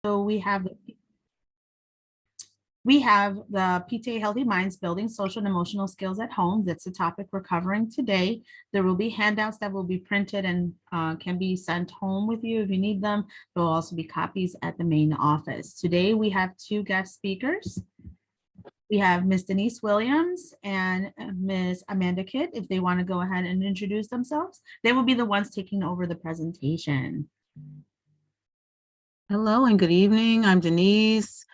So we have the PTA Healthy Minds Building Social and Emotional Skills at Home. That's the topic we're covering today. There will be handouts that will be printed and can be sent home with you if you need them. There will also be copies at the main office. Today we have two guest speakers. We have Ms. Denise Williams and Ms. Amanda Kidd. If they want to go ahead and introduce themselves, they will be the ones taking over the presentation. Hello and good evening. I'm Denise.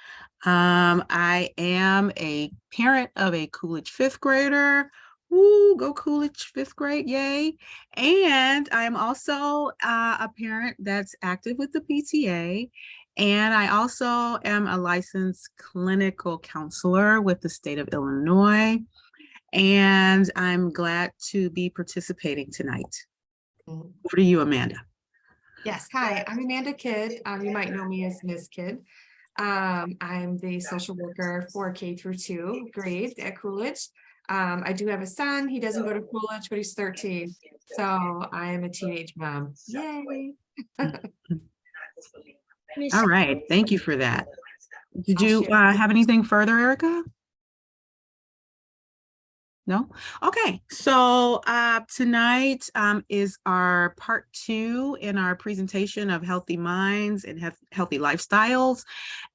I am a parent of a Coolidge fifth grader. Woo, go Coolidge fifth grade, yay. And I am also a parent that's active with the PTA. And I also am a licensed clinical counselor with the state of Illinois. And I'm glad to be participating tonight. Over to you, Amanda. Yes, hi, I'm Amanda Kidd. You might know me as Ms. Kidd. I'm the social worker for K through 2 grades at Coolidge. I do have a son. He doesn't go to Coolidge, but he's 13. So I am a teenage mom. Yay. All right, thank you for that. Did you have anything further, Erica? No? Okay, so tonight is our part 2 in our presentation of healthy minds and healthy lifestyles.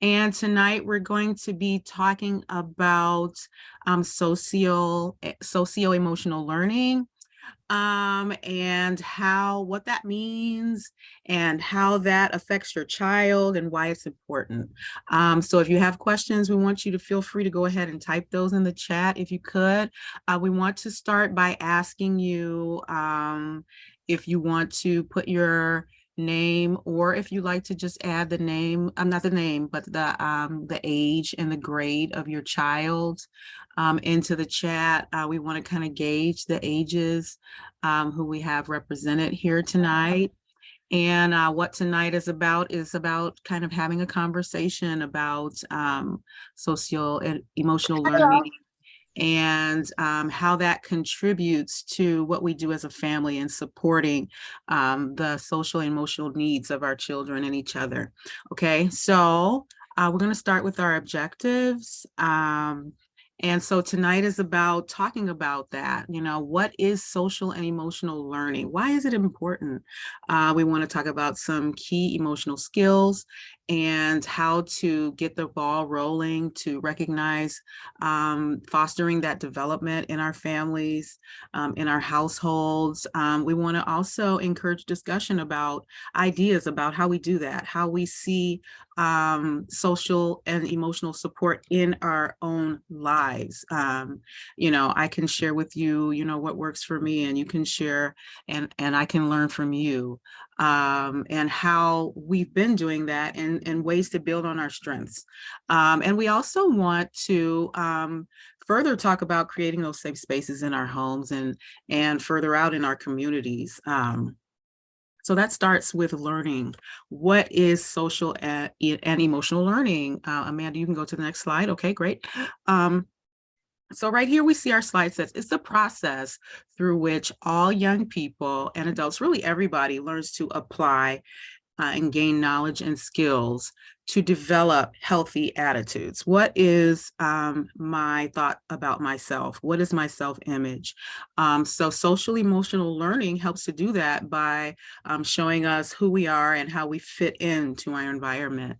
And tonight we're going to be talking about socio-emotional learning. And what that means and how that affects your child and why it's important. So if you have questions, we want you to feel free to go ahead and type those in the chat if you could. We want to start by asking you if you want to put your name, or if you like to just add the name, not the name, but the age and the grade of your child into the chat. We want to kind of gauge the ages who we have represented here tonight. And what tonight is about kind of having a conversation about social and emotional learning and how that contributes to what we do as a family and supporting the social and emotional needs of our children and each other. Okay, so we're going to start with our objectives. And so tonight is about talking about that. You know, what is social and emotional learning? Why is it important? We want to talk about some key emotional skills and how to get the ball rolling to recognize fostering that development in our families, in our households. We want to also encourage discussion about ideas about how we do that, how we see social and emotional support in our own lives. You know, I can share with you, you know, what works for me, and you can share and I can learn from you. And how we've been doing that and ways to build on our strengths. And we also want to further talk about creating those safe spaces in our homes and further out in our communities. So that starts with learning. What is social and emotional learning? Amanda, you can go to the next slide. Okay, great. So right here we see our slide says it's a process through which all young people and adults, really everybody, learns to apply and gain knowledge and skills to develop healthy attitudes. What is my thought about myself? What is my self-image? So social emotional learning helps to do that by showing us who we are and how we fit into our environment.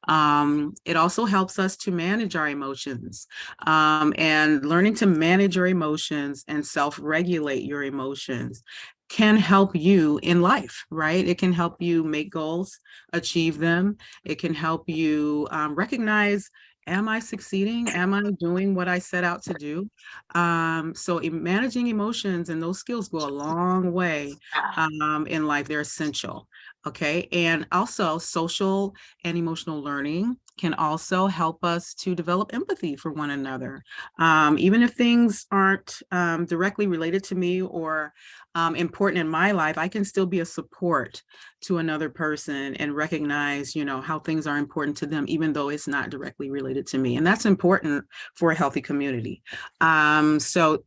It also helps us to manage our emotions, and learning to manage your emotions and self-regulate your emotions can help you in life, right? It can help you make goals, achieve them. It can help you recognize, am I succeeding? Am I doing what I set out to do? So managing emotions and those skills go a long way in life. They're essential. Okay, and also social and emotional learning can also help us to develop empathy for one another. Even if things aren't directly related to me or important in my life, I can still be a support to another person and recognize, you know, how things are important to them, even though it's not directly related to me. And that's important for a healthy community. Social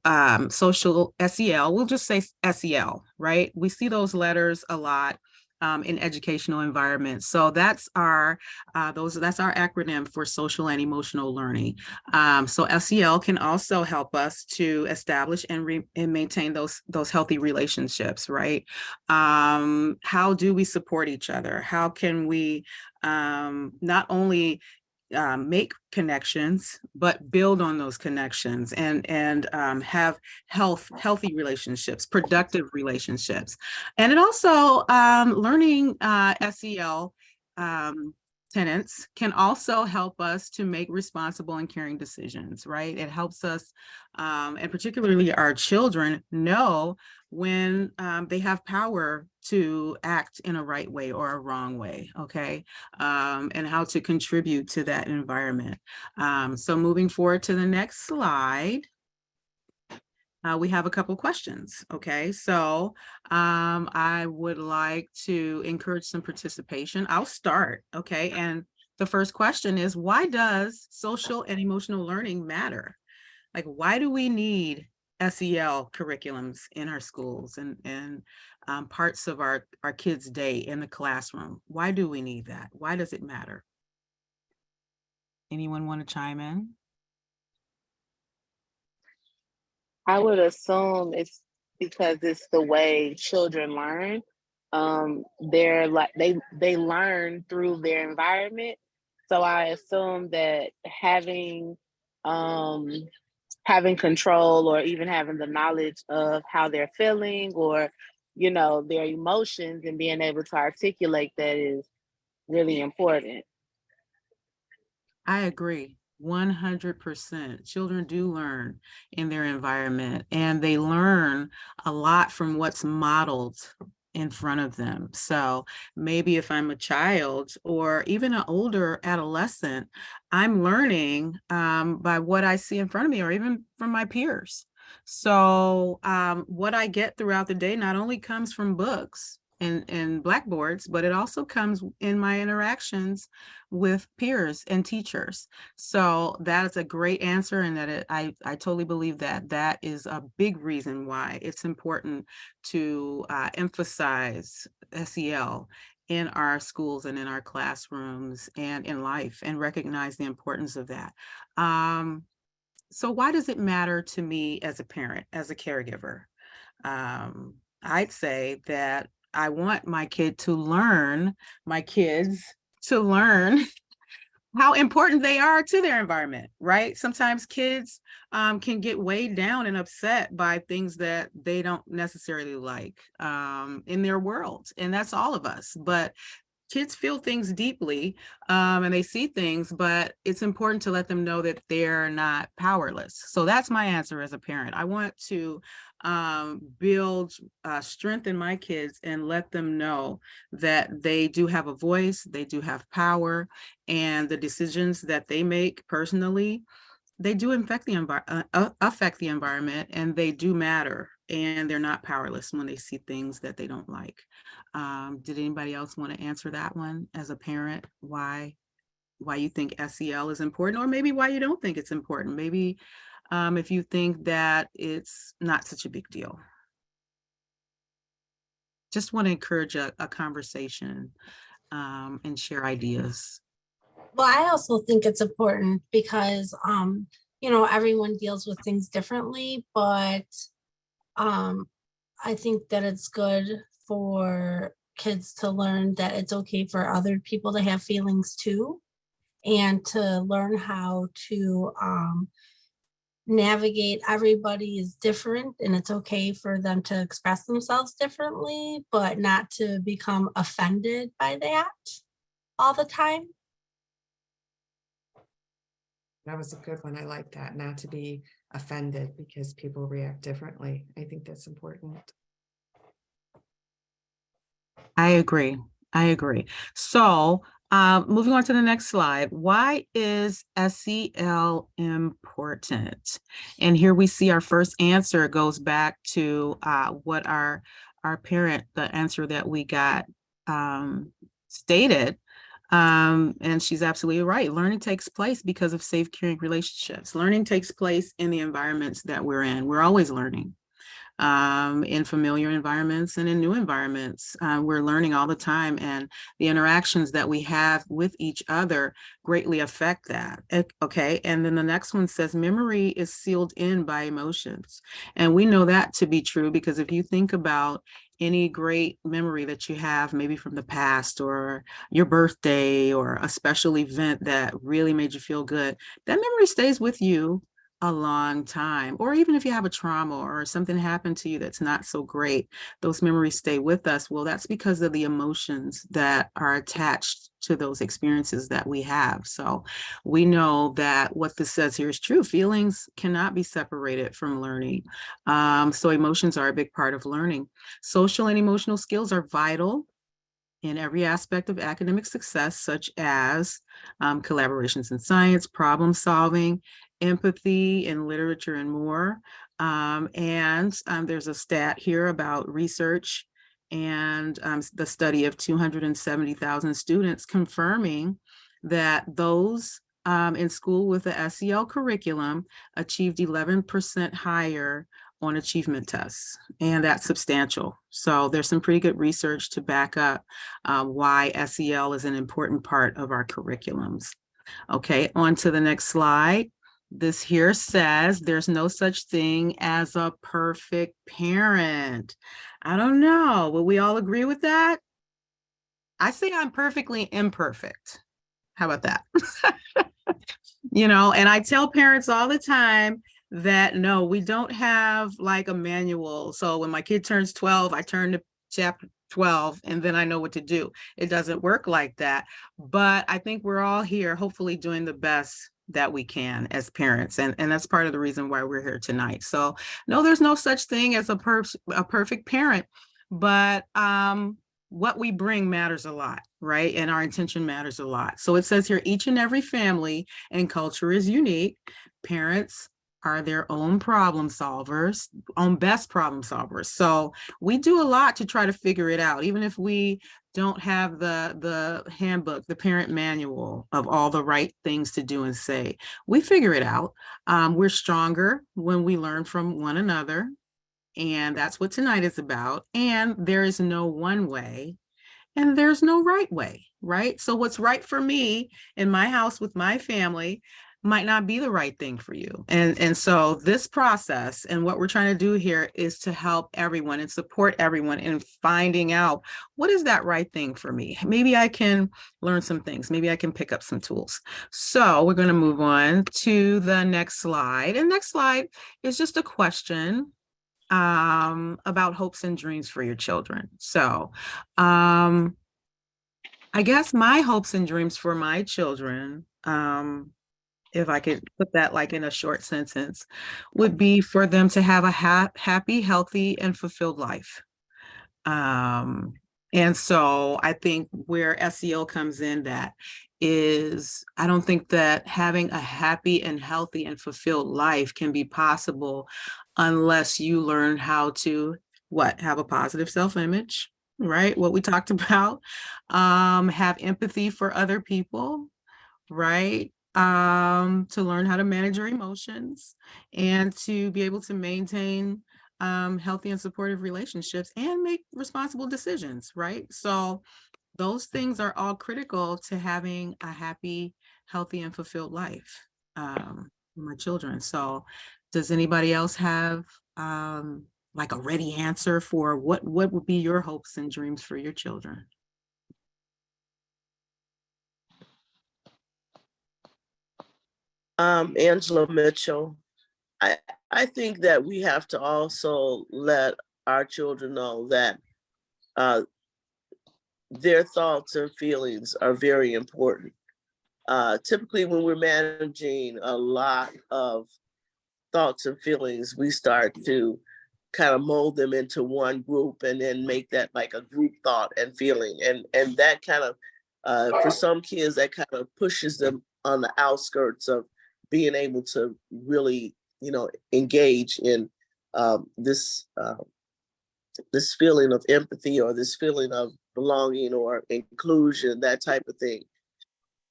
SEL, we'll just say SEL, right? We see those letters a lot. in educational environments. So that's our acronym for social and emotional learning. So SEL can also help us to establish and maintain those healthy relationships, right? How do we support each other? How can we not only make connections, but build on those connections and have healthy relationships, productive relationships. And it also learning SEL tenants can also help us to make responsible and caring decisions, right? It helps us, and particularly our children, know when they have power to act in a right way or a wrong way, okay? And how to contribute to that environment. So moving forward to the next slide. We have a couple questions, okay? So I would like to encourage some participation. I'll start, okay? And the first question is, why does social and emotional learning matter? Like, why do we need SEL curriculums in our schools and parts of our kids' day in the classroom? Why do we need that? Why does it matter? Anyone want to chime in? I would assume it's because it's the way children learn. They're like they learn through their environment. So I assume that um, having control or even having the knowledge of how they're feeling or their emotions and being able to articulate that is really important. I agree. 100%. Children do learn in their environment, and they learn a lot from what's modeled in front of them. So maybe if I'm a child or even an older adolescent, I'm learning by what I see in front of me or even from my peers. So what I get throughout the day not only comes from books and blackboards, but it also comes in my interactions with peers and teachers. So that's a great answer, and that I totally believe that is a big reason why it's important to emphasize SEL in our schools and in our classrooms and in life, and recognize the importance of that. So why does it matter to me as a parent, as a caregiver? I'd say that I want my kids to learn how important they are to their environment, right? Sometimes kids can get weighed down and upset by things that they don't necessarily like in their world. And that's all of us. But kids feel things deeply and they see things, but it's important to let them know that they're not powerless. So that's my answer as a parent. I want to build strength in my kids and let them know that they do have a voice, they do have power, and the decisions that they make personally, they do affect the environment, and they do matter, and they're not powerless when they see things that they don't like. Did anybody else want to answer that one as a parent? Why you think SEL is important, or maybe why you don't think it's important? Maybe if you think that it's not such a big deal. Just want to encourage a conversation and share ideas. Well, I also think it's important because, everyone deals with things differently, but I think that it's good for kids to learn that it's okay for other people to have feelings too, and to learn how to navigate. Everybody is different, and it's okay for them to express themselves differently, but not to become offended by that all the time. That was a good one. I like that, not to be offended because people react differently. I think that's important. I agree. So moving on to the next slide. Why is SEL important? And here we see our first answer goes back to what our parent, the answer that we got stated. And she's absolutely right. Learning takes place because of safe, caring relationships. Learning takes place in the environments that we're in. We're always learning. in familiar environments and in new environments. We're learning all the time, and the interactions that we have with each other greatly affect that. Okay, and then the next one says memory is sealed in by emotions. And we know that to be true because if you think about any great memory that you have, maybe from the past or your birthday or a special event that really made you feel good, that memory stays with you a long time. Or even if you have a trauma or something happened to you that's not so great, those memories stay with us. Well, that's because of the emotions that are attached to those experiences that we have. So we know that what this says here is true. Feelings cannot be separated from learning. So emotions are a big part of learning. Social and emotional skills are vital in every aspect of academic success, such as collaborations in science, problem solving, empathy in literature, and more. There's a stat here about research and the study of 270,000 students confirming that those in school with the SEL curriculum achieved 11% higher on achievement tests, and that's substantial. So there's some pretty good research to back up why SEL is an important part of our curriculums. Okay, on to the next slide. This here says there's no such thing as a perfect parent. I don't know, will we all agree with that? I say I'm perfectly imperfect. How about that? And I tell parents all the time that no, we don't have like a manual. So when my kid turns 12, I turn to chapter 12 and then I know what to do. It doesn't work like that. But I think we're all here hopefully doing the best that we can as parents. And that's part of the reason why we're here tonight. So no, there's no such thing as a perfect parent, but what we bring matters a lot, right? And our intention matters a lot. So it says here, each and every family and culture is unique. Parents are their own problem solvers, own best problem solvers. So we do a lot to try to figure it out, even if we don't have the handbook, the parent manual of all the right things to do and say. We figure it out. We're stronger when we learn from one another. And that's what tonight is about. And there is no one way and there's no right way, right? So what's right for me in my house with my family might not be the right thing for you. And so this process and what we're trying to do here is to help everyone and support everyone in finding out what is that right thing for me. Maybe I can learn some things. Maybe I can pick up some tools. So we're going to move on to the next slide. And next slide is just a question about hopes and dreams for your children. So I guess my hopes and dreams for my children, if I could put that like in a short sentence, would be for them to have a happy, healthy, and fulfilled life. And so I think where SEL comes in, that is, I don't think that having a happy and healthy and fulfilled life can be possible unless you learn how to have a positive self-image, right? What we talked about, have empathy for other people, right? To learn how to manage your emotions and to be able to maintain healthy and supportive relationships and make responsible decisions, right? So those things are all critical to having a happy, healthy, and fulfilled life for my children. So does anybody else have like a ready answer for what would be your hopes and dreams for your children? Angela Mitchell. I, I think that we have to also let our children know that their thoughts and feelings are very important. Typically, when we're managing a lot of thoughts and feelings, we start to kind of mold them into one group and then make that like a group thought and feeling. And that kind of, for some kids, that kind of pushes them on the outskirts of being able to really, engage in this feeling of empathy or this feeling of belonging or inclusion, that type of thing.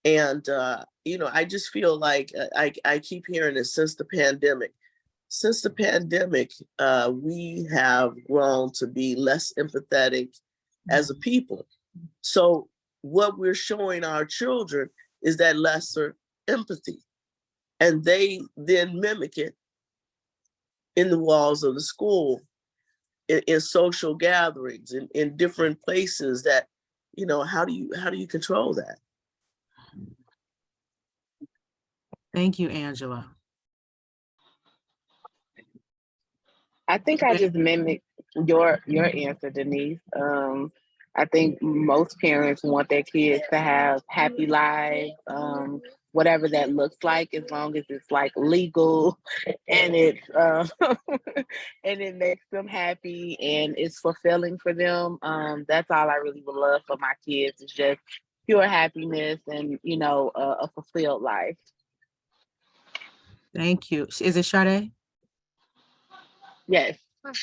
And, I just feel like I keep hearing this since the pandemic, since the pandemic, we have grown to be less empathetic as a people. So what we're showing our children is that lesser empathy, and they then mimic it in the walls of the school, in social gatherings, in different places that, how do you control that? Thank you, Angela. I think I just mimicked your answer, Denise. I think most parents want their kids to have happy lives, whatever that looks like, as long as it's like legal and it's and it makes them happy and it's fulfilling for them. That's all I really would love for my kids, is just pure happiness and a fulfilled life. Thank you. Is it Sade? Yes.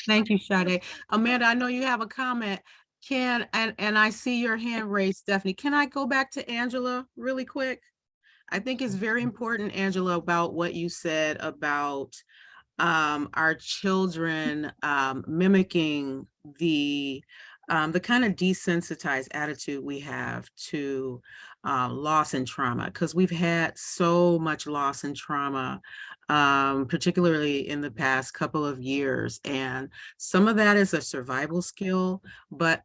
Thank you, Sade. Amanda, I know you have a comment. And I see your hand raised, Stephanie. Can I go back to Angela really quick? I think it's very important, Angela, about what you said about our children mimicking the kind of desensitized attitude we have to loss and trauma, because we've had so much loss and trauma, particularly in the past couple of years. And some of that is a survival skill, but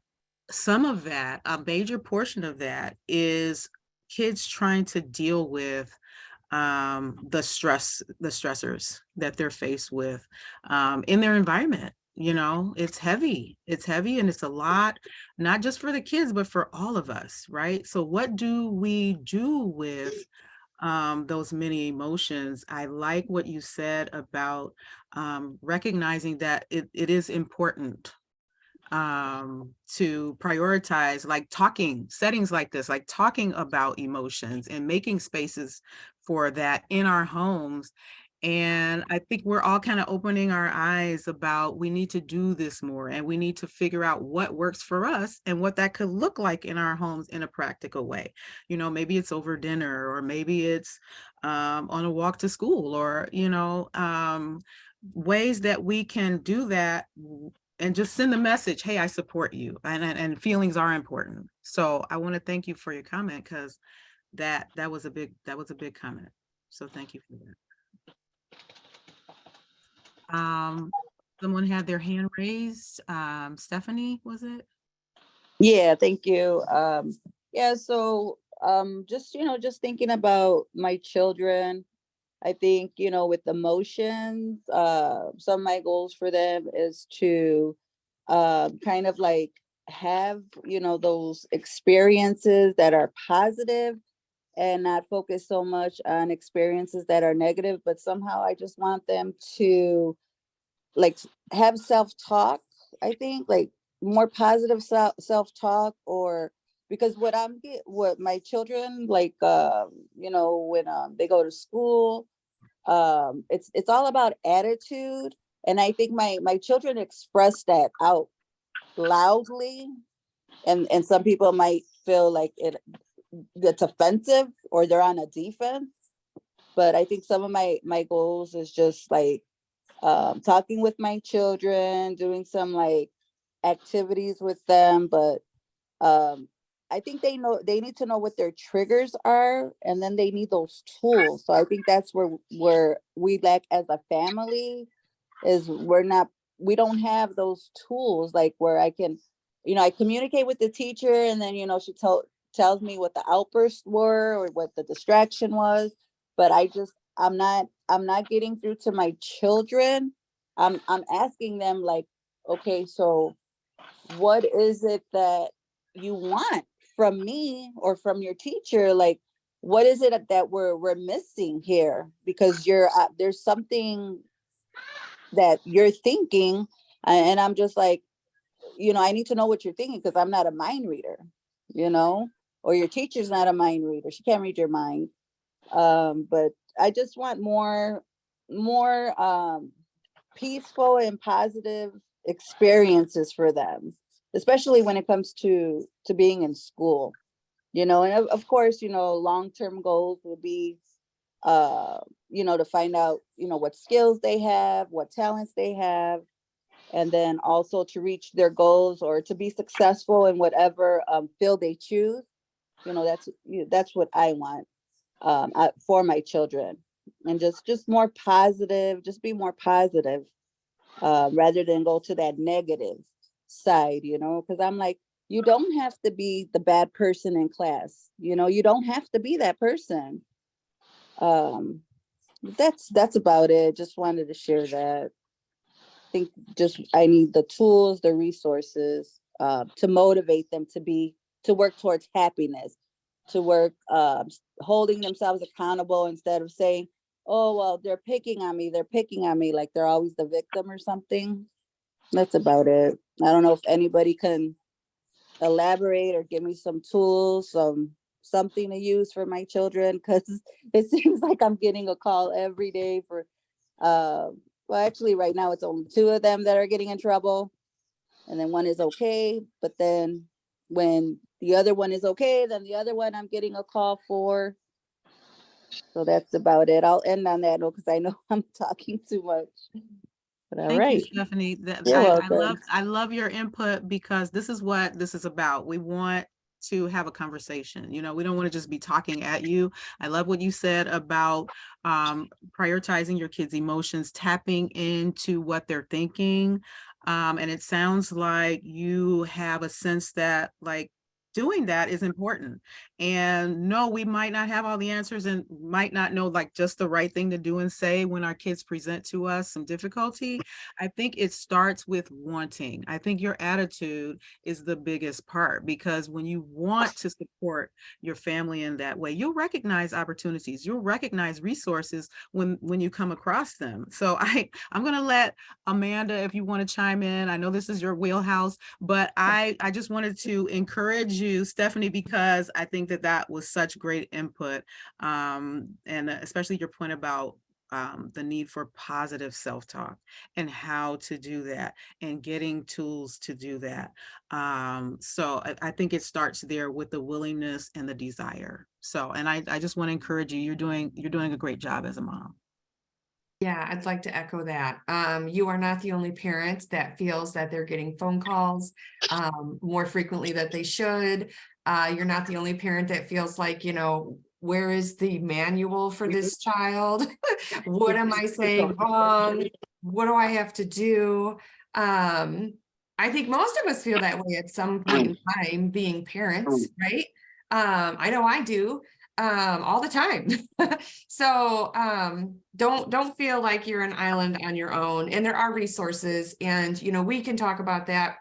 some of that, a major portion of that, is kids trying to deal with the stressors that they're faced with in their environment. It's heavy and it's a lot, not just for the kids, but for all of us, right? So what do we do with those many emotions? I like what you said about recognizing that it is important to prioritize, like talking settings like this, like talking about emotions and making spaces for that in our homes. And I think we're all kind of opening our eyes about, we need to do this more, and we need to figure out what works for us and what that could look like in our homes in a practical way. Maybe it's over dinner, or maybe it's on a walk to school, or ways that we can do that and just send the message, hey, I support you, and feelings are important. So I want to thank you for your comment, because that was a big comment. So thank you for that. Someone had their hand raised. Stephanie, was it? Yeah, thank you. Yeah, so just thinking about my children, I think, with emotions, some of my goals for them is to kind of like have, those experiences that are positive, and not focus so much on experiences that are negative. But somehow I just want them to like have self-talk. I think like more positive self-talk, or because what my children like, when they go to school, it's all about attitude. And I think my children express that out loudly, and some people might feel like it's offensive, or they're on a defense. But I think some of my goals is just like talking with my children, doing some like activities with them. But I think they need to know what their triggers are, and then they need those tools. So I think that's where we lack as a family, is we don't have those tools, like where I can, I communicate with the teacher, and then, she tells me what the outbursts were or what the distraction was. But I'm not getting through to my children. I'm asking them like, okay, so what is it that you want from me or from your teacher? Like, what is it that we're missing here? Because there's something that you're thinking, and I'm just like, I need to know what you're thinking, because I'm not a mind reader, or your teacher's not a mind reader. She can't read your mind. But I just want more peaceful and positive experiences for them, especially when it comes to being in school. And of course, long-term goals will be to find out, what skills they have, what talents they have, and then also to reach their goals or to be successful in whatever field they choose. That's what I want for my children, and just more positive, just be more positive, rather than go to that negative side, because I'm like, you don't have to be the bad person in class, you don't have to be that person. That's about it. Just wanted to share that. Think just I need the tools, the resources, to motivate them to work towards happiness, to work holding themselves accountable instead of saying, oh well, they're picking on me, like they're always the victim or something. That's about it. I don't know if anybody can elaborate or give me some tools, something to use for my children, because it seems like I'm getting a call every day for well, actually right now it's only 2 of them that are getting in trouble, and then one is okay, but then when the other one is okay, then the other one I'm getting a call for. So that's about it. I'll end on that note because I know I'm talking too much. But all Thank you, right. Stephanie. You're I welcome. love your input, because this is what this is about. We want to have a conversation. We don't want to just be talking at you. I love what you said about prioritizing your kids' emotions, tapping into what they're thinking. And it sounds like you have a sense that like doing that is important. And no, we might not have all the answers and might not know like just the right thing to do and say when our kids present to us some difficulty. I think it starts with wanting. I think your attitude is the biggest part, because when you want to support your family in that way, you'll recognize opportunities, you'll recognize resources when you come across them. So I'm going to let Amanda, if you want to chime in. I know this is your wheelhouse, but I just wanted to encourage you, Stephanie, because I think that was such great input. And especially your point about the need for positive self-talk and how to do that and getting tools to do that. So I think it starts there with the willingness and the desire. So, and I just want to encourage you, you're doing a great job as a mom. Yeah, I'd like to echo that. You are not the only parent that feels that they're getting phone calls more frequently that they should. You're not the only parent that feels like, where is the manual for this child? What am I saying wrong? What do I have to do? I think most of us feel that way at some point in time being parents, right? I know I do all the time. So don't feel like you're an island on your own, and there are resources, and we can talk about that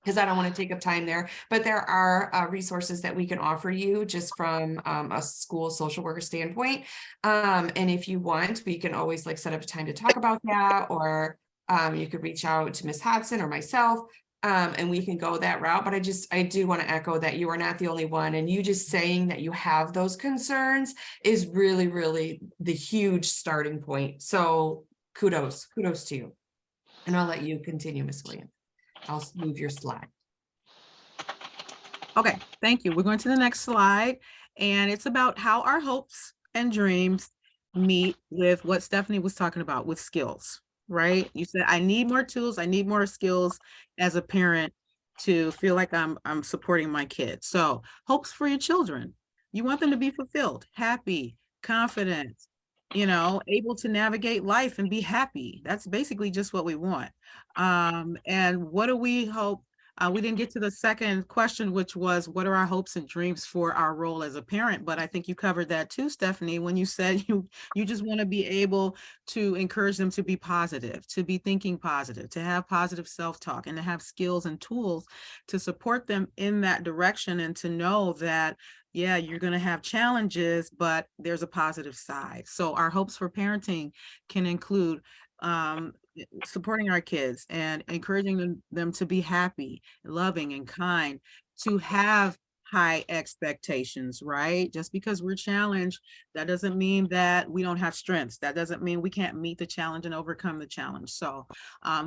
because I don't want to take up time there, but there are resources that we can offer you just from a school social worker standpoint. And if you want, we can always like set up a time to talk about that, or you could reach out to Ms. Hodson or myself. And we can go that route, but I do want to echo that you are not the only one, and you just saying that you have those concerns is really, really the huge starting point. So kudos to you. And I'll let you continue, Ms. Williams. I'll move your slide. Okay, thank you. We're going to the next slide, and it's about how our hopes and dreams meet with what Stephanie was talking about with skills, right? You said, I need more tools, I need more skills as a parent to feel like I'm supporting my kids. So hopes for your children. You want them to be fulfilled, happy, confident, able to navigate life and be happy. That's basically just what we want. And what do we hope? We didn't get to the second question, which was, what are our hopes and dreams for our role as a parent? But I think you covered that too, Stephanie, when you said you just want to be able to encourage them to be positive, to be thinking positive, to have positive self-talk, and to have skills and tools to support them in that direction, and to know that, yeah, you're going to have challenges, but there's a positive side. So our hopes for parenting can include supporting our kids and encouraging them to be happy, loving, and kind, to have high expectations, right? Just because we're challenged, that doesn't mean that we don't have strengths. That doesn't mean we can't meet the challenge and overcome the challenge. So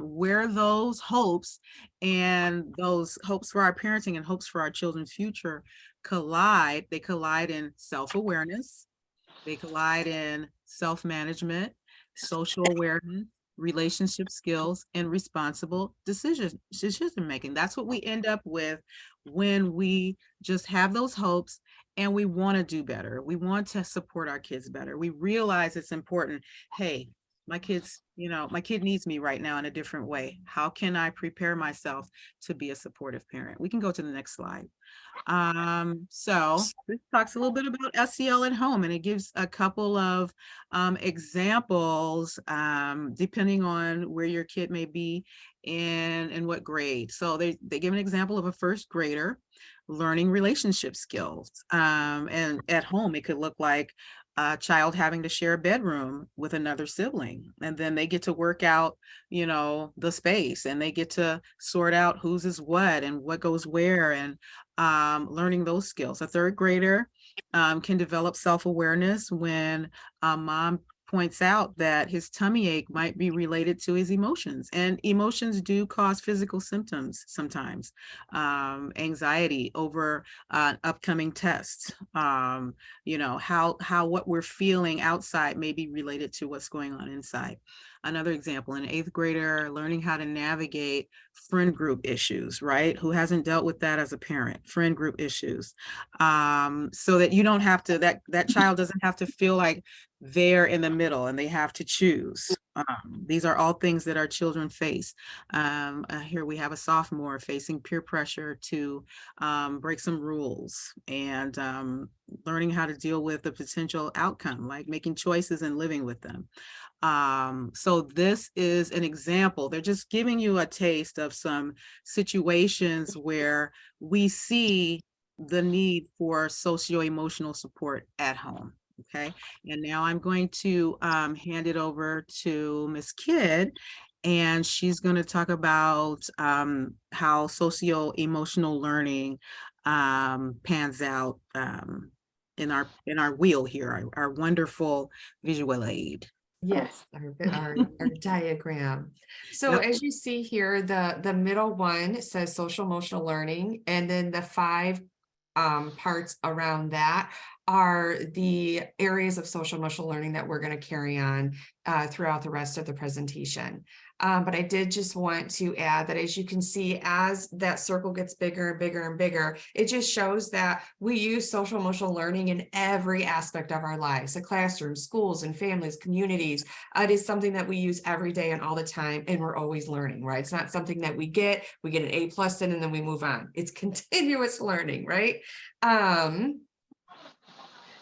where those hopes and those hopes for our parenting and hopes for our children's future collide, they collide in self-awareness, they collide in self-management, social awareness, relationship skills, and responsible decision making. That's what we end up with when we just have those hopes and we want to do better. We want to support our kids better. We realize it's important. Hey, my kids, my kid needs me right now in a different way. How can I prepare myself to be a supportive parent? We can go to the next slide. So this talks a little bit about SEL at home, and it gives a couple of examples depending on where your kid may be in what grade. So they give an example of a first grader learning relationship skills. And at home, it could look like a child having to share a bedroom with another sibling. And then they get to work out, the space, and they get to sort out whose is what and what goes where, and learning those skills. A third grader can develop self-awareness when mom points out that his tummy ache might be related to his emotions, and emotions do cause physical symptoms sometimes. Anxiety over upcoming tests, how what we're feeling outside may be related to what's going on inside. Another example, an eighth grader learning how to navigate friend group issues, right? Who hasn't dealt with that as a parent? Friend group issues. So that you don't have to, that child doesn't have to feel like they're in the middle and they have to choose. These are all things that our children face. Here we have a sophomore facing peer pressure to break some rules, and learning how to deal with the potential outcome, like making choices and living with them. So this is an example. They're just giving you a taste of some situations where we see the need for socio-emotional support at home. Okay, and now I'm going to hand it over to Ms. Kidd, and she's going to talk about how socio-emotional learning pans out in our wheel here, our wonderful visual aid. Yes, our diagram. So Yep. as you see here, the middle one says social emotional learning, and then the 5 parts around that are the areas of social emotional learning that we're going to carry on throughout the rest of the presentation. But I did just want to add that, as you can see, as that circle gets bigger and bigger and bigger, it just shows that we use social emotional learning in every aspect of our lives, the classroom, schools, and families, communities. It is something that we use every day and all the time, and we're always learning, right? It's not something that we get an A+ in and then we move on. It's continuous learning, right?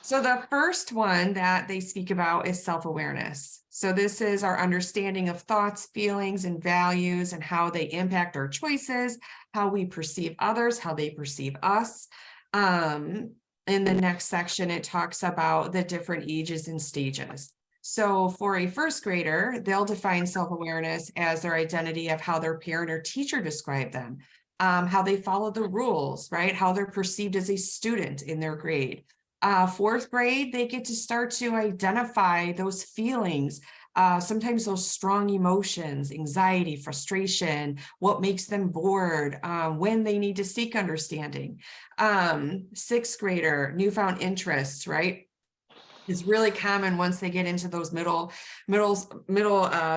So the first one that they speak about is self-awareness. So this is our understanding of thoughts, feelings, and values, and how they impact our choices, how we perceive others, how they perceive us. In the next section, it talks about the different ages and stages. So for a first grader, they'll define self-awareness as their identity of how their parent or teacher described them, how they follow the rules, right? How they're perceived as a student in their grade. Fourth grade, they get to start to identify those feelings, sometimes those strong emotions, anxiety, frustration, what makes them bored, when they need to seek understanding. Sixth grader, newfound interests, right? Is really common once they get into those middle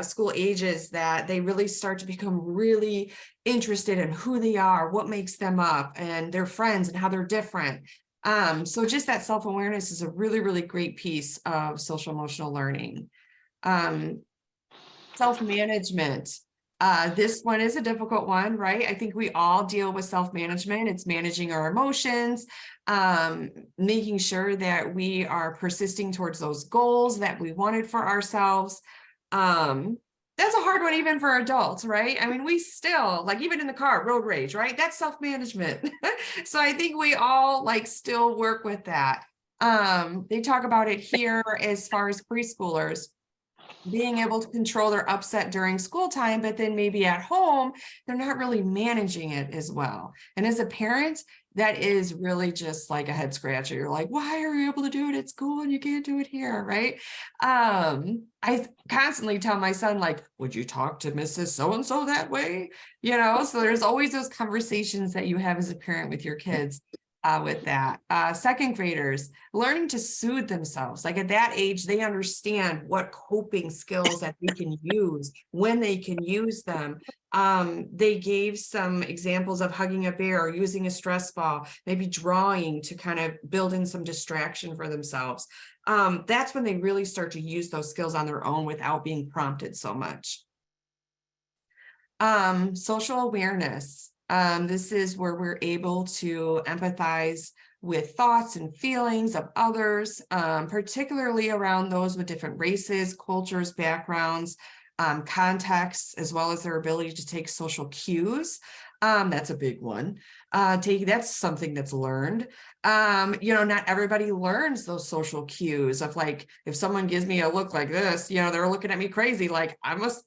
school ages, that they really start to become really interested in who they are, what makes them up, and their friends and how they're different. So just that self-awareness is a really, really great piece of social emotional learning. Self-management. This one is a difficult one, right? I think we all deal with self-management. It's managing our emotions, making sure that we are persisting towards those goals that we wanted for ourselves. That's a hard one even for adults, right? I mean, we still, like, even in the car, road rage, right? That's self-management. So I think we all still work with that. They talk about it here as far as preschoolers being able to control their upset during school time, but then maybe at home, they're not really managing it as well. And as a parent, that is really just like a head scratcher. You're like, why are you able to do it at school and you can't do it here, right? I constantly tell my son, would you talk to Mrs. So-and-so that way? So there's always those conversations that you have as a parent with your kids. with that. Second graders, learning to soothe themselves. Like at that age, they understand what coping skills that they can use, when they can use them. They gave some examples of hugging a bear, or using a stress ball, maybe drawing to kind of build in some distraction for themselves. That's when they really start to use those skills on their own without being prompted so much. Social awareness. This is where we're able to empathize with thoughts and feelings of others, particularly around those with different races, cultures, backgrounds, contexts, as well as their ability to take social cues. That's a big one. That's something that's learned. Not everybody learns those social cues of like, if someone gives me a look like this, they're looking at me crazy, like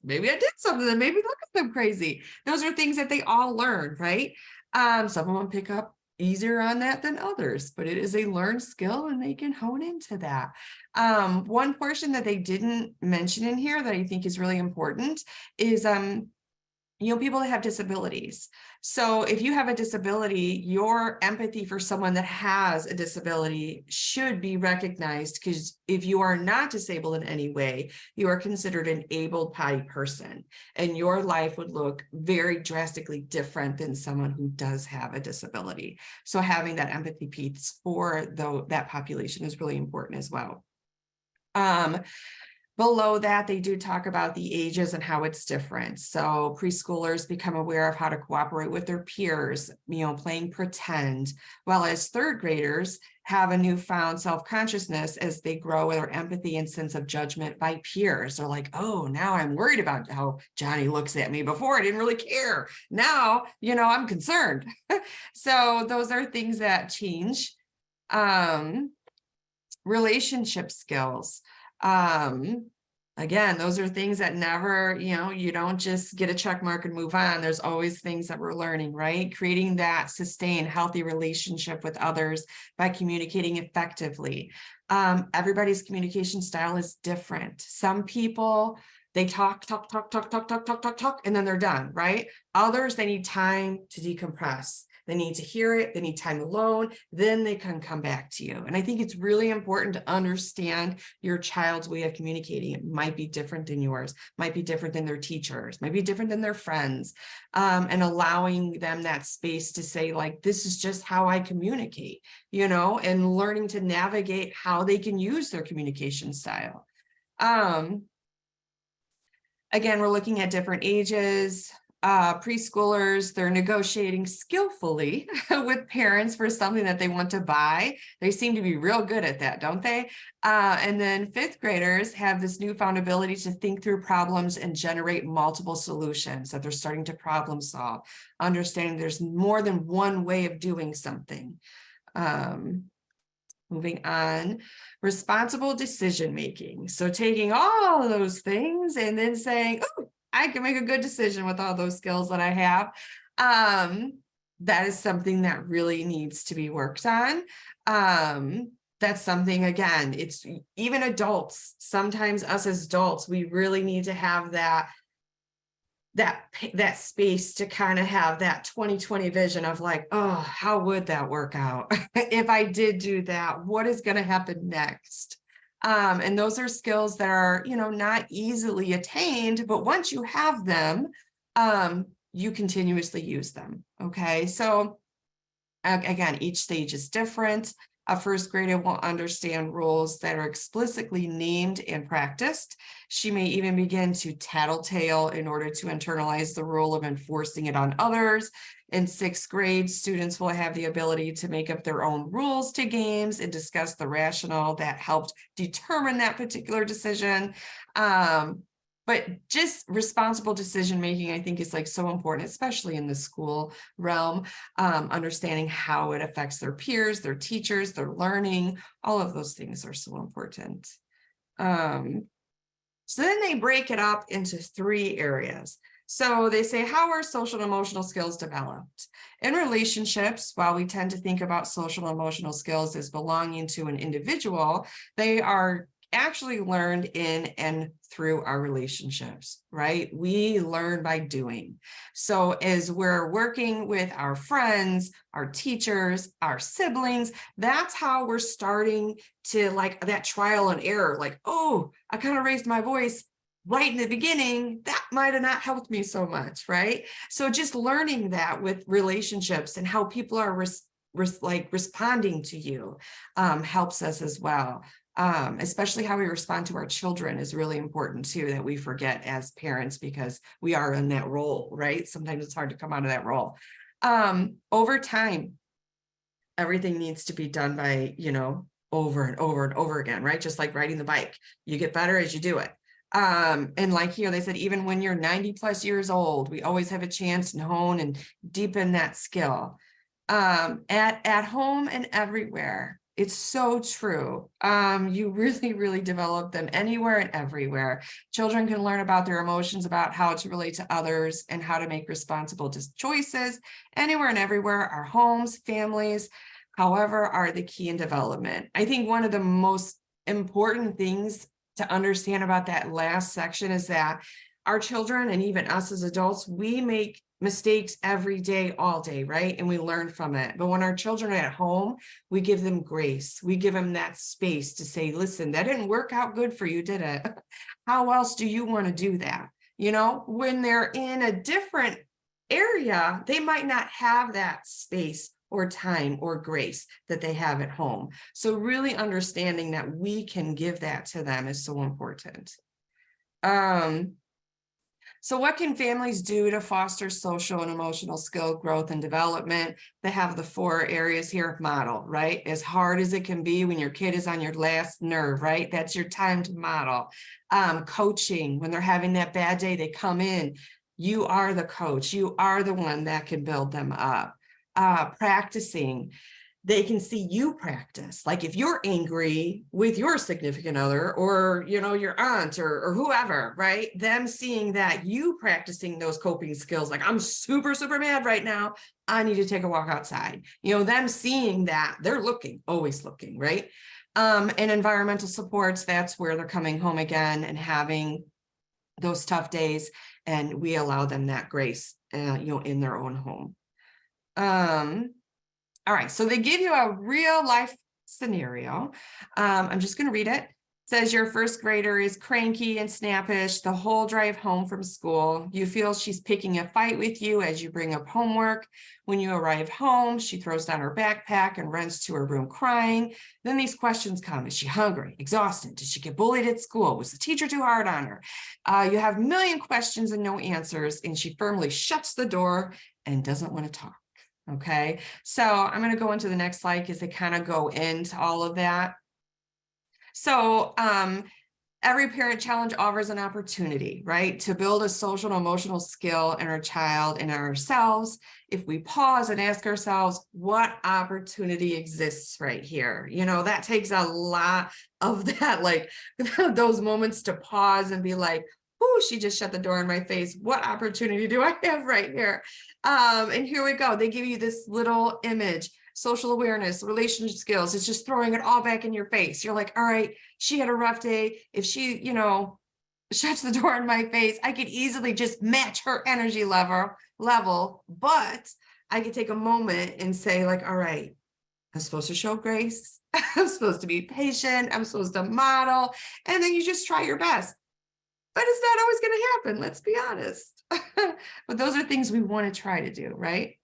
maybe I did something that made me look at them crazy. Those are things that they all learn, right? Some of them pick up easier on that than others, but it is a learned skill and they can hone into that. One portion that they didn't mention in here that I think is really important is people that have disabilities. So if you have a disability, your empathy for someone that has a disability should be recognized, because if you are not disabled in any way, you are considered an able-bodied person, and your life would look very drastically different than someone who does have a disability. So having that empathy piece for that population is really important as well. Below that, they do talk about the ages and how it's different. So preschoolers become aware of how to cooperate with their peers, playing pretend, while as third graders have a newfound self-consciousness as they grow with their empathy and sense of judgment by peers. They're like, oh, now I'm worried about how Johnny looks at me. Before I didn't really care. Now, I'm concerned. So those are things that change. Relationship skills. Again, those are things that never, you don't just get a check mark and move on. There's always things that we're learning, right? Creating that sustained, healthy relationship with others by communicating effectively. Everybody's communication style is different. Some people, they talk, and then they're done, right? Others, they need time to decompress. They need to hear it. They need time alone. Then they can come back to you. And I think it's really important to understand your child's way of communicating. It might be different than yours, might be different than their teachers, might be different than their friends, and allowing them that space to say, like, this is just how I communicate, and learning to navigate how they can use their communication style. Again, we're looking at different ages. Preschoolers, they're negotiating skillfully with parents for something that they want to buy. They seem to be real good at that, don't they? And then fifth graders have this newfound ability to think through problems and generate multiple solutions, that they're starting to problem solve, understanding there's more than one way of doing something. Moving on, responsible decision making. So taking all of those things and then saying, oh, I can make a good decision with all those skills that I have. That is something that really needs to be worked on. That's something, again, it's even adults, sometimes us as adults, we really need to have that space to kind of have that 20/20 vision of like, oh, how would that work out? If I did do that, what is going to happen next? And those are skills that are, not easily attained, but once you have them, you continuously use them. Okay. So again, each stage is different. A first grader will understand rules that are explicitly named and practiced. She may even begin to tattletale in order to internalize the rule of enforcing it on others. In sixth grade, students will have the ability to make up their own rules to games and discuss the rationale that helped determine that particular decision. But just responsible decision making, I think, is like so important, especially in the school realm, understanding how it affects their peers, their teachers, their learning. All of those things are so important. So then they break it up into 3 areas. So they say, how are social and emotional skills developed? In relationships, while we tend to think about social and emotional skills as belonging to an individual, they are actually learned in and through our relationships, right? We learn by doing. So as we're working with our friends, our teachers, our siblings, that's how we're starting to, like, that trial and error, like, oh, I kind of raised my voice right in the beginning, that might have not helped me so much, right? So just learning that with relationships and how people are responding to you helps us as well. Especially how we respond to our children is really important too, that we forget as parents, because we are in that role, right? Sometimes it's hard to come out of that role. Over time, everything needs to be done by, over and over and over again, right? Just like riding the bike, you get better as you do it. And like, they said, even when you're 90 plus years old, we always have a chance to hone and deepen that skill. At home and everywhere. It's so true. You really, really develop them anywhere and everywhere. Children can learn about their emotions, about how to relate to others, and how to make responsible choices anywhere and everywhere. Our homes, families, however, are the key in development. I think one of the most important things to understand about that last section is that our children, and even us as adults, we make mistakes every day, all day, right? And we learn from it. But when our children are at home, we give them grace. We give them that space to say, listen, that didn't work out good for you, did it? How else do you want to do that? When they're in a different area, they might not have that space or time or grace that they have at home. So really understanding that we can give that to them is so important. So what can families do to foster social and emotional skill growth and development? They have the 4 areas here. Model, right? As hard as it can be when your kid is on your last nerve, right? That's your time to model. Coaching, when they're having that bad day, they come in. You are the coach. You are the one that can build them up. Practicing. They can see you practice. Like if you're angry with your significant other, or, your aunt or whoever, right? Them seeing that you practicing those coping skills, like I'm super, super mad right now. I need to take a walk outside. Them seeing that, they're always looking, right? And environmental supports, that's where they're coming home again and having those tough days. And we allow them that grace, in their own home. All right, so they give you a real life scenario. I'm just going to read it. It says your first grader is cranky and snappish the whole drive home from school. You feel she's picking a fight with you as you bring up homework. When you arrive home, she throws down her backpack and runs to her room crying. Then these questions come. Is she hungry, exhausted? Did she get bullied at school? Was the teacher too hard on her? You have a million questions and no answers, and she firmly shuts the door and doesn't want to talk. Okay, so I'm going to go into the next slide because they kind of go into all of that. So every parent challenge offers an opportunity, right, to build a social and emotional skill in our child and ourselves. If we pause and ask ourselves, what opportunity exists right here? That takes a lot of that, like those moments to pause and be like, oh, she just shut the door in my face. What opportunity do I have right here? And here we go. They give you this little image, social awareness, relationship skills. It's just throwing it all back in your face. You're like, all right, she had a rough day. If she, shuts the door in my face, I could easily just match her energy level. But I could take a moment and say like, all right, I'm supposed to show grace. I'm supposed to be patient. I'm supposed to model. And then you just try your best. But it's not always going to happen. Let's be honest. But those are things we want to try to do, right?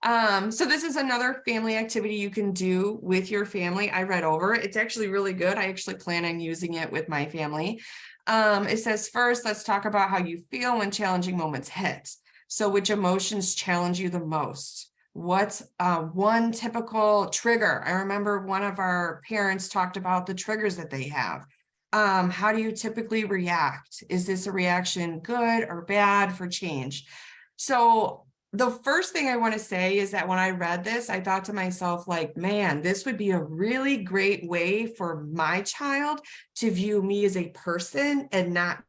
So this is another family activity you can do with your family. I read over it. It's actually really good. I actually plan on using it with my family. It says, first, let's talk about how you feel when challenging moments hit. So which emotions challenge you the most? What's one typical trigger? I remember one of our parents talked about the triggers that they have. How do you typically react? Is this a reaction good or bad for change? So the first thing I want to say is that when I read this, I thought to myself, like, man, this would be a really great way for my child to view me as a person and not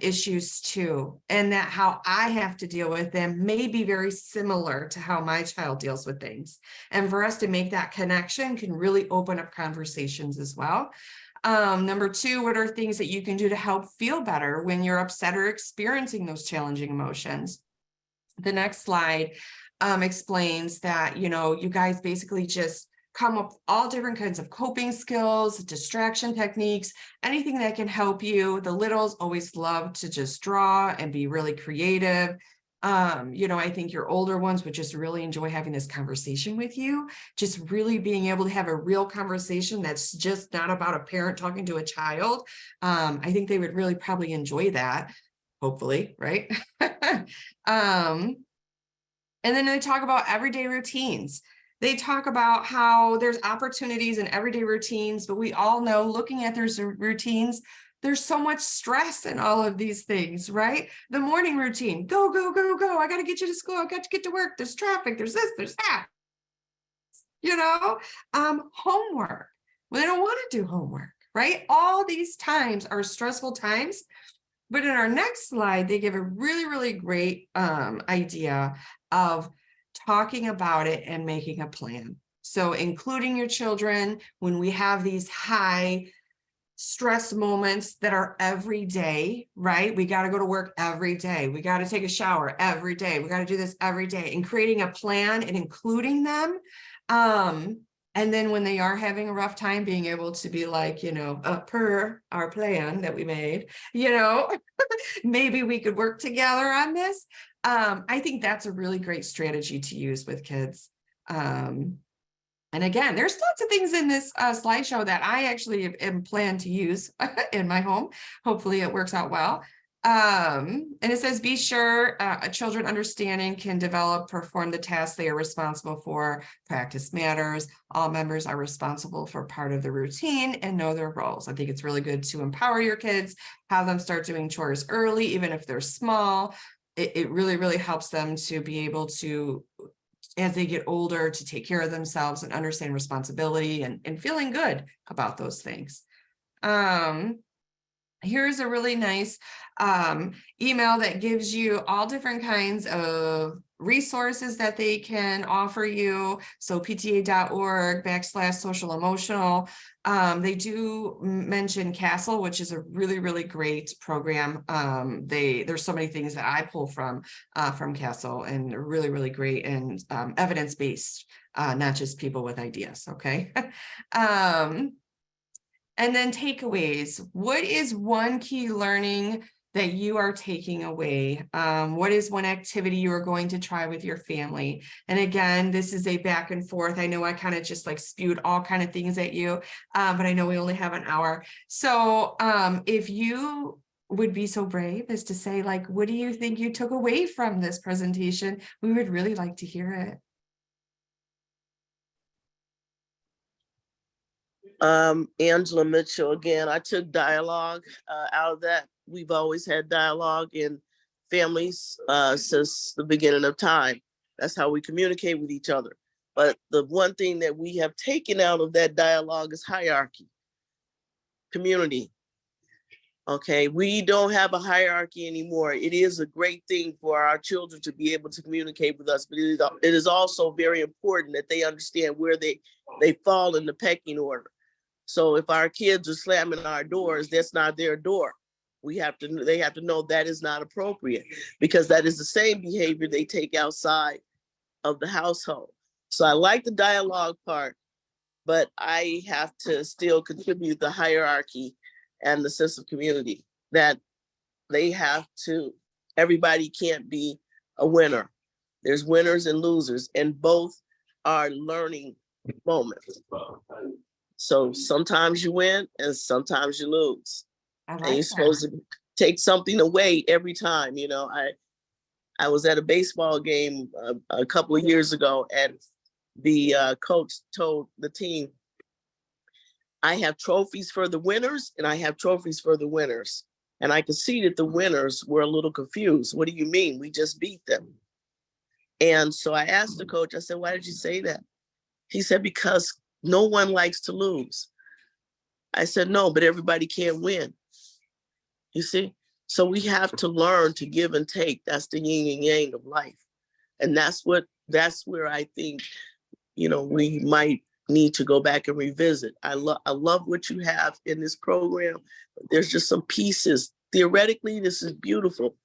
issues too, and that how I have to deal with them may be very similar to how my child deals with things. And for us to make that connection can really open up conversations as well. Number two, what are things that you can do to help feel better when you're upset or experiencing those challenging emotions? The next slide explains that, you know, you guys basically just come up with all different kinds of coping skills, distraction techniques, anything that can help you. The littles always love to just draw and be really creative. You know, I think your older ones would just really enjoy having this conversation with you, just really being able to have a real conversation that's just not about a parent talking to a child. I think they would really probably enjoy that, hopefully, right? And then they talk about everyday routines. They talk about how there's opportunities in everyday routines, but we all know, looking at those routines, there's so much stress in all of these things, right? The morning routine, go, go, go, go. I got to get you to school. I got to get to work. There's traffic. There's this, there's that. You know, homework. Well, they don't want to do homework, right? All these times are stressful times. But in our next slide, they give a really, really great idea of talking about it and making a plan. So including your children when we have these high stress moments that are every day, right? We got to go to work every day. We got to take a shower every day. We got to do this every day, and creating a plan and including them. And then when they are having a rough time, being able to be like, you know, per our plan that we made, you know, maybe we could work together on this. I think that's a really great strategy to use with kids. And again, there's lots of things in this slideshow that I actually am planned to use in my home. Hopefully it works out well. And it says, be sure children understanding can develop, perform the tasks they are responsible for. Practice matters. All members are responsible for part of the routine and know their roles. I think it's really good to empower your kids, have them start doing chores early, even if they're small. It really, really helps them to be able to, as they get older, to take care of themselves and understand responsibility and feeling good about those things. Here's a really nice email that gives you all different kinds of resources that they can offer you. So pta.org/social emotional. They do mention Castle, which is a really, really great program. There's so many things that I pull from Castle, and really, really great and evidence-based, not just people with ideas. Okay. And then takeaways. What is one key learning that you are taking away? What is one activity you are going to try with your family? And again, this is a back and forth. I know I kind of just like spewed all kind of things at you, but I know we only have an hour. So if you would be so brave as to say, like, what do you think you took away from this presentation? We would really like to hear it. Angela Mitchell again. I took dialogue out of that. We've always had dialogue in families since the beginning of time. That's how we communicate with each other. But the one thing that we have taken out of that dialogue is hierarchy, community. Okay, we don't have a hierarchy anymore. It is a great thing for our children to be able to communicate with us, but it is also very important that they understand where they fall in the pecking order. So if our kids are slamming our doors, that's not their door. They have to know that is not appropriate, because that is the same behavior they take outside of the household. So I like the dialogue part, but I have to still contribute the hierarchy and the sense of community, that everybody can't be a winner. There's winners and losers, and both are learning moments. So sometimes you win and sometimes you lose. And you're supposed to take something away every time. You know, I was at a baseball game a couple of years ago, and the coach told the team, I have trophies for the winners and I have trophies for the winners. And I could see that the winners were a little confused. What do you mean? We just beat them. And so I asked the coach, I said, why did you say that? He said, because no one likes to lose. I said, no, but everybody can't win. You see? So we have to learn to give and take. That's the yin and yang of life. And that's where I think, we might need to go back and revisit. I love what you have in this program. There's just some pieces. Theoretically, this is beautiful,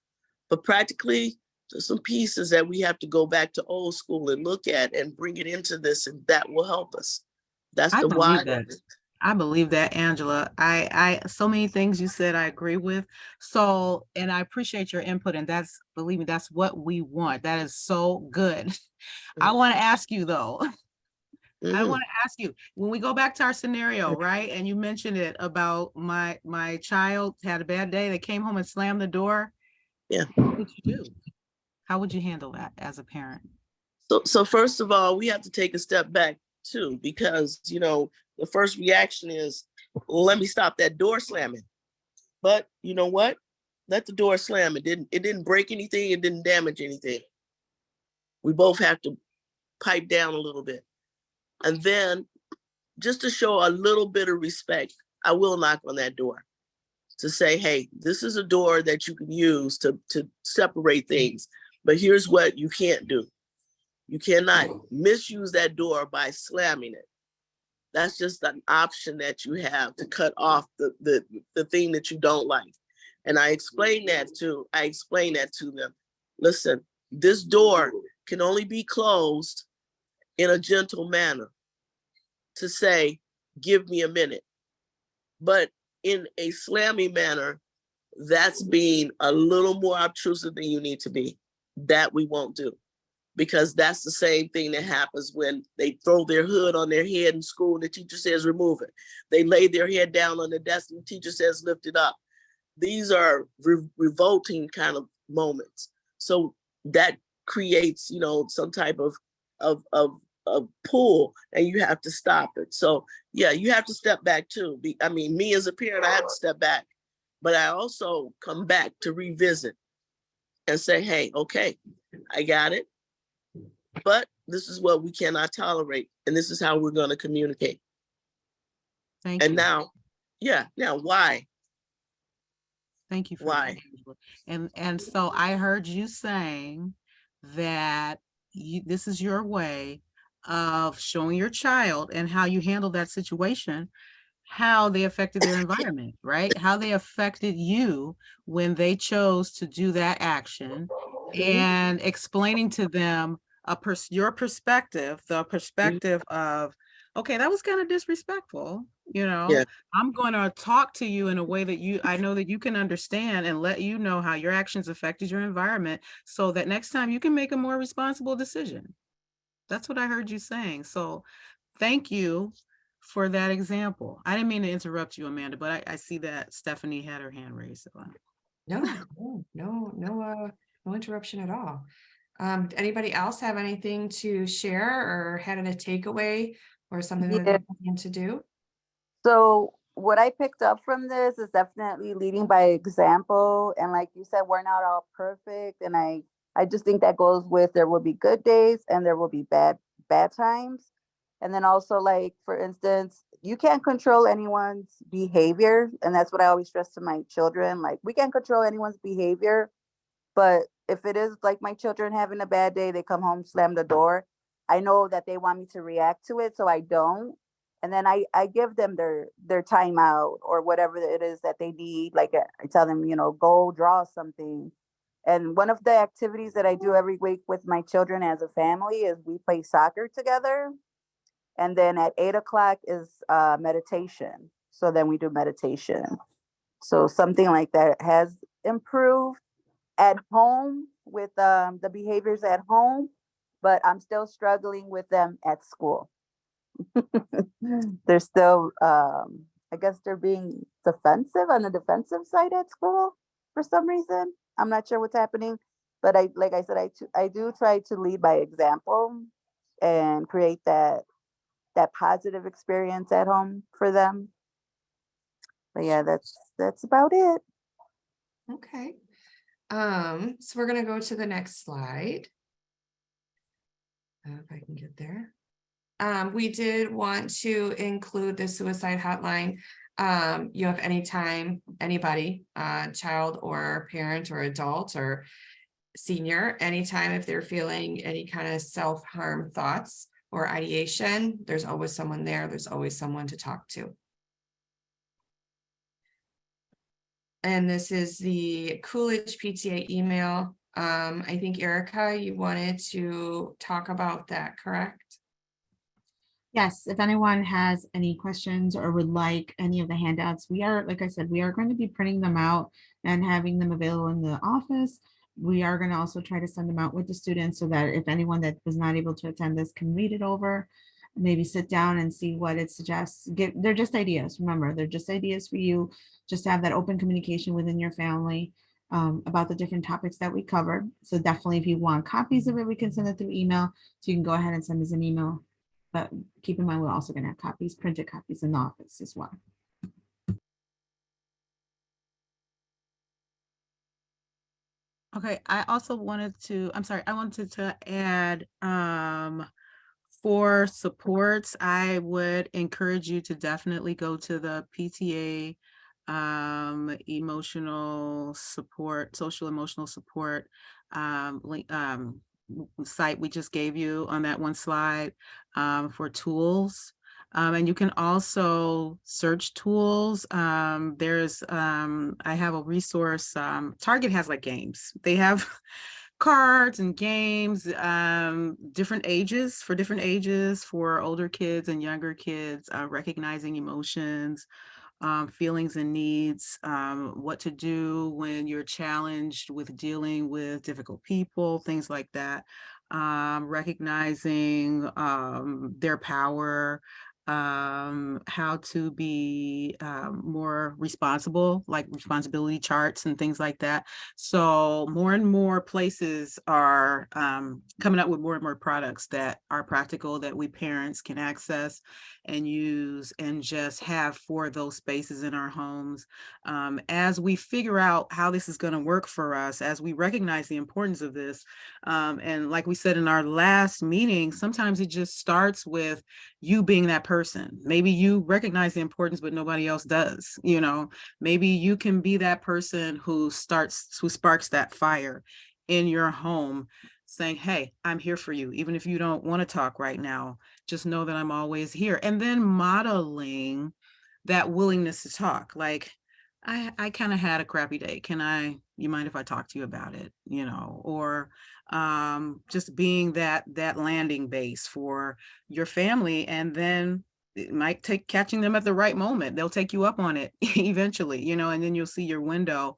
but practically, there's some pieces that we have to go back to old school and look at and bring it into this, and that will help us. That's I the why. believe that. I believe that, Angela. So many things you said I agree with. So, and I appreciate your input, and believe me, that's what we want. That is so good. I want to ask you though, I want to ask you, when we go back to our scenario, right? And you mentioned it about my child had a bad day. They came home and slammed the door. Yeah. What would you do? How would you handle that as a parent? So first of all, we have to take a step back too, because the first reaction is, well, let me stop that door slamming. But you know what? Let the door slam. It didn't break anything. It didn't damage anything. We both have to pipe down a little bit. And then just to show a little bit of respect, I will knock on that door to say, hey, this is a door that you can use to separate things. But here's what you can't do. You cannot misuse that door by slamming it. That's just an option that you have to cut off the thing that you don't like. And I explain that to them. Listen, this door can only be closed in a gentle manner to say, give me a minute. But in a slammy manner, that's being a little more obtrusive than you need to be. That we won't do. Because that's the same thing that happens when they throw their hood on their head in school and the teacher says, remove it. They lay their head down on the desk and the teacher says, lift it up. These are revolting kind of moments. So that creates, some type of pull, and you have to stop it. So yeah, you have to step back too. Me as a parent, I have to step back, but I also come back to revisit and say, hey, okay, I got it. But this is what we cannot tolerate, and this is how we're going to communicate. Thank And you. now why? Thank you for Why? that. And so I heard you saying that this is your way of showing your child and how you handle that situation, how they affected their environment, right? How they affected you when they chose to do that action, and explaining to them your perspective, the perspective of, okay, that was kind of disrespectful, Yeah. I'm going to talk to you in a way that I know that you can understand, and let you know how your actions affected your environment, so that next time you can make a more responsible decision. That's what I heard you saying. So thank you for that example. I didn't mean to interrupt you, Amanda, but I see that Stephanie had her hand raised. No interruption at all. Anybody else have anything to share or had a takeaway or something that Yeah. they're planning to do? So what I picked up from this is definitely leading by example. And like you said, we're not all perfect. And I just think that goes with, there will be good days and there will be bad times. And then also, like, for instance, you can't control anyone's behavior. And that's what I always stress to my children. Like, we can't control anyone's behavior. But if it is like my children having a bad day, they come home, slam the door, I know that they want me to react to it, so I don't. And then I give them their timeout or whatever it is that they need. Like, I tell them, go draw something. And one of the activities that I do every week with my children as a family is we play soccer together. And then at 8 o'clock is meditation. So then we do meditation. So something like that has improved at home with the behaviors at home, but I'm still struggling with them at school. They're still, I guess they're being defensive on the defensive side at school for some reason. I'm not sure what's happening, but like I said, I do try to lead by example and create that positive experience at home for them. But yeah, that's about it. Okay. So we're gonna go to the next slide. If I can get there. We did want to include the suicide hotline. You have anytime, anybody, child or parent or adult or senior, anytime if they're feeling any kind of self-harm thoughts or ideation, there's always someone there. There's always someone to talk to. And this is the Coolidge PTA email. I think Erica, you wanted to talk about that, correct? Yes, if anyone has any questions or would like any of the handouts, we are, like I said, we are going to be printing them out and having them available in the office. We are going to also try to send them out with the students so that if anyone that was not able to attend this can read it over, maybe sit down and see what it suggests. They're just ideas. Remember, they're just ideas for you, just to have that open communication within your family about the different topics that we covered. So definitely, if you want copies of it, we can send it through email. So you can go ahead and send us an email. But keep in mind, we're also going to have copies, printed copies in the office as well. Okay, I also wanted to, I wanted to add, for supports, I would encourage you to definitely go to the PTA emotional support, social emotional support link, site we just gave you on that one slide for tools. And you can also search tools. There's, I have a resource, Target has like games. They have cards and games, different ages, for older kids and younger kids, recognizing emotions, feelings and needs, what to do when you're challenged with dealing with difficult people, things like that, recognizing their power, how to be more responsible, like responsibility charts and things like that. So more and more places are coming up with more and more products that are practical, that we parents can access and use and just have for those spaces in our homes. As we figure out how this is going to work for us, as we recognize the importance of this, and like we said in our last meeting, sometimes it just starts with you being that person. Maybe you recognize the importance, but nobody else does. You know, maybe you can be that person who sparks that fire in your home, saying, hey, I'm here for you. Even if you don't want to talk right now, just know that I'm always here. And then modeling that willingness to talk. Like, I kind of had a crappy day. You mind if I talk to you about it? You know, or just being that landing base for your family. And then it might take catching them at the right moment. They'll take you up on it eventually, you know, and then you'll see your window.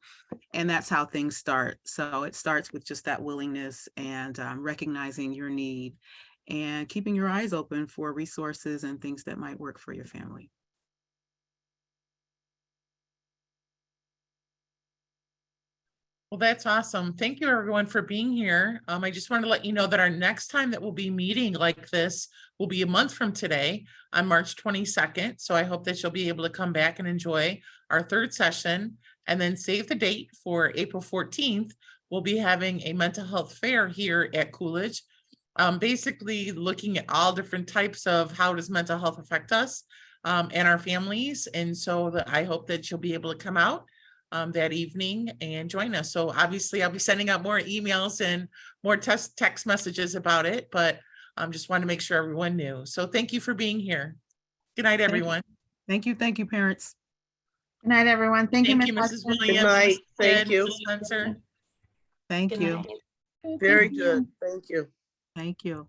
And that's how things start. So it starts with just that willingness and recognizing your need and keeping your eyes open for resources and things that might work for your family. Well, that's awesome. Thank you everyone for being here. I just wanted to let you know that our next time that we'll be meeting like this will be a month from today on March 22nd. So I hope that you'll be able to come back and enjoy our third session, and then save the date for April 14th. We'll be having a mental health fair here at Coolidge. Basically looking at all different types of how does mental health affect us and our families. And so I hope that you'll be able to come out that evening and join us. So obviously I'll be sending out more emails and more text messages about it, but just want to make sure everyone knew. So thank you for being here. Good night, everyone. Thank you, parents. Good night, everyone. Thank you, Thank you, Ms. Mrs. Hudson. Williams. Good night. Mrs. Thank Kidd, you. Mrs. Spencer. Thank Good you. night. Very Thank you. good. Thank you. Thank you.